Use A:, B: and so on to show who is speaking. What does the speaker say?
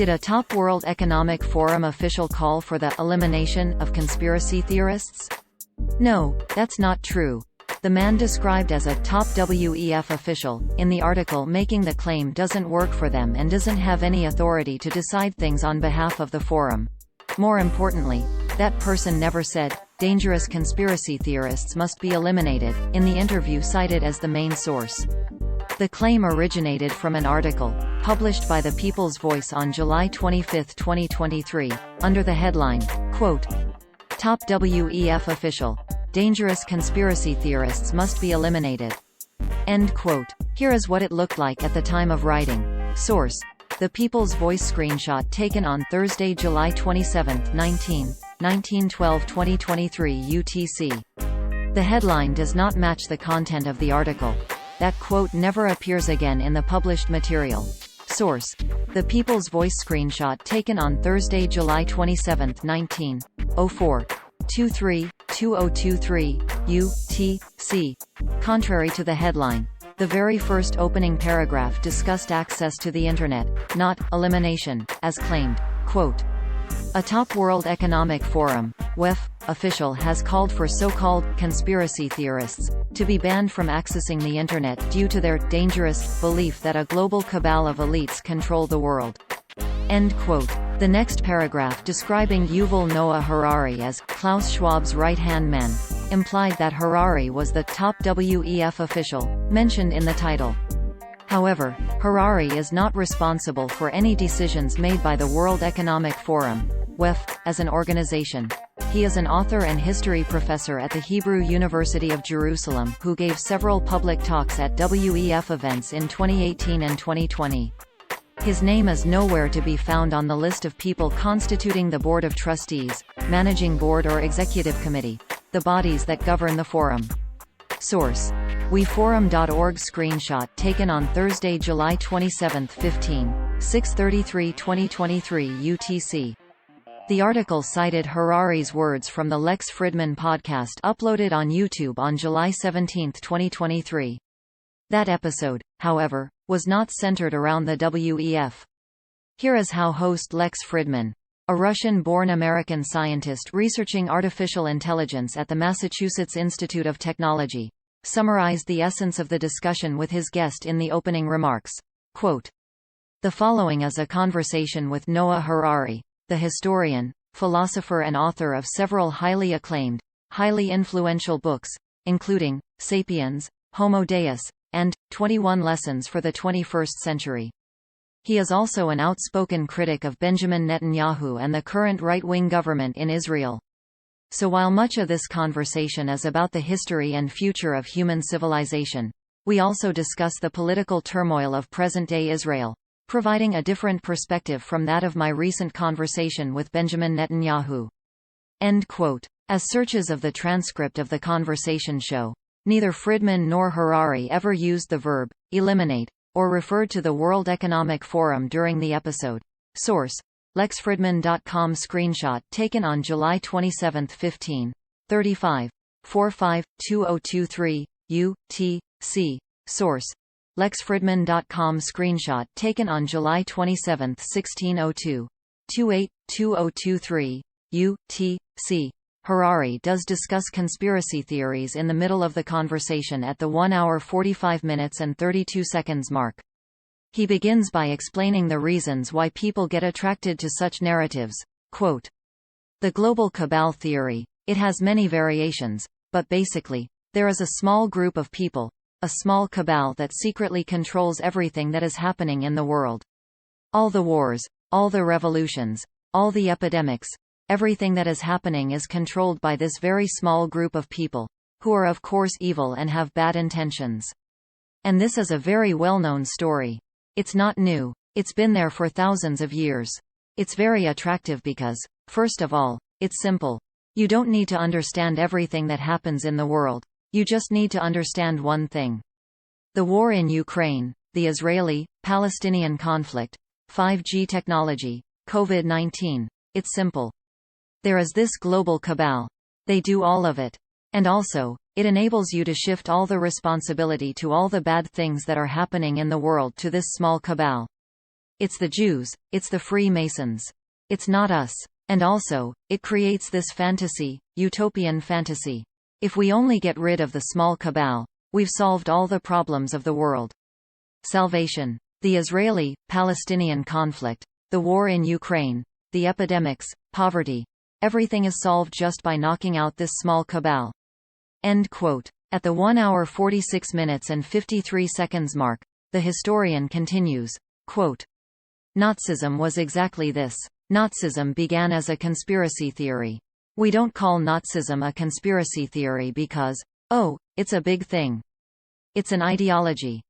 A: Did a top World Economic Forum official call for the elimination of conspiracy theorists? No, that's not true. The man described as a top WEF official, in the article making the claim doesn't work for them and doesn't have any authority to decide things on behalf of the forum. More importantly, that person never said, "Dangerous conspiracy theorists must be eliminated," in the interview cited as the main source. The claim originated from an article, published by the People's Voice on July 25, 2023, under the headline, quote, "Top WEF official. Dangerous conspiracy theorists must be eliminated." End quote. Here is what it looked like at the time of writing. Source: The People's Voice screenshot taken on Thursday, July 27, 19/12/2023 UTC. The headline does not match the content of the article. That quote never appears again in the published material. Source: The People's Voice screenshot taken on Thursday, July 27, 19/04/23/2023 UTC. Contrary to the headline, the very first opening paragraph discussed access to the Internet, not elimination, as claimed. Quote, "A top World Economic Forum (WEF) official has called for so-called conspiracy theorists to be banned from accessing the Internet due to their dangerous belief that a global cabal of elites control the world." End quote. The next paragraph describing Yuval Noah Harari as Klaus Schwab's right-hand man implied that Harari was the top WEF official mentioned in the title. However, Harari is not responsible for any decisions made by the World Economic Forum (WEF) as an organization. He is an author and history professor at the Hebrew University of Jerusalem who gave several public talks at WEF events in 2018 and 2020. His name is nowhere to be found on the list of people constituting the Board of Trustees, Managing Board or Executive Committee, the bodies that govern the forum. Source: WeForum.org screenshot taken on Thursday, July 27, 6/33/2023 UTC. The article cited Harari's words from the Lex Fridman podcast uploaded on YouTube on July 17, 2023. That episode, however, was not centered around the WEF. Here is how host Lex Fridman, a Russian-born American scientist researching artificial intelligence at the Massachusetts Institute of Technology, summarized the essence of the discussion with his guest in the opening remarks. Quote, "The following is a conversation with Noah Harari, the historian, philosopher and author of several highly acclaimed, highly influential books, including Sapiens, Homo Deus, and 21 Lessons for the 21st Century. He is also an outspoken critic of Benjamin Netanyahu and the current right-wing government in Israel. So while much of this conversation is about the history and future of human civilization, we also discuss the political turmoil of present-day Israel, providing a different perspective from that of my recent conversation with Benjamin Netanyahu." End quote. As searches of the transcript of the conversation show, neither Fridman nor Harari ever used the verb eliminate or referred to the World Economic Forum during the episode. Source: LexFridman.com screenshot taken on July 27, 15/35/45/2023 UTC. Source: LexFridman.com screenshot taken on July 27, 16/02/28/2023 UTC. Harari does discuss conspiracy theories in the middle of the conversation at the 1 hour 45 minutes and 32 seconds mark. He begins by explaining the reasons why people get attracted to such narratives. Quote, "The global cabal theory, it has many variations, but basically, there is a small group of people, a small cabal that secretly controls everything that is happening in the world. All the wars, all the revolutions, all the epidemics, everything that is happening is controlled by this very small group of people, who are of course evil and have bad intentions. And this is a very well-known story. It's not new. It's been there for thousands of years. It's very attractive because, first of all, it's simple. You don't need to understand everything that happens in the world. You just need to understand one thing. The war in Ukraine, the Israeli-Palestinian conflict, 5G technology, COVID-19. It's simple. There is this global cabal. They do all of it. And also, it enables you to shift all the responsibility to all the bad things that are happening in the world to this small cabal. It's the Jews, it's the Freemasons. It's not us. And also, it creates this fantasy, utopian fantasy. If we only get rid of the small cabal, we've solved all the problems of the world. Salvation. The Israeli-Palestinian conflict, the war in Ukraine, the epidemics, poverty. Everything is solved just by knocking out this small cabal. End quote. At the 1 hour 46 minutes and 53 seconds mark, the historian continues, quote, Nazism was exactly this. Nazism began as a conspiracy theory. We don't call Nazism a conspiracy theory because, oh, it's a big thing. It's an ideology.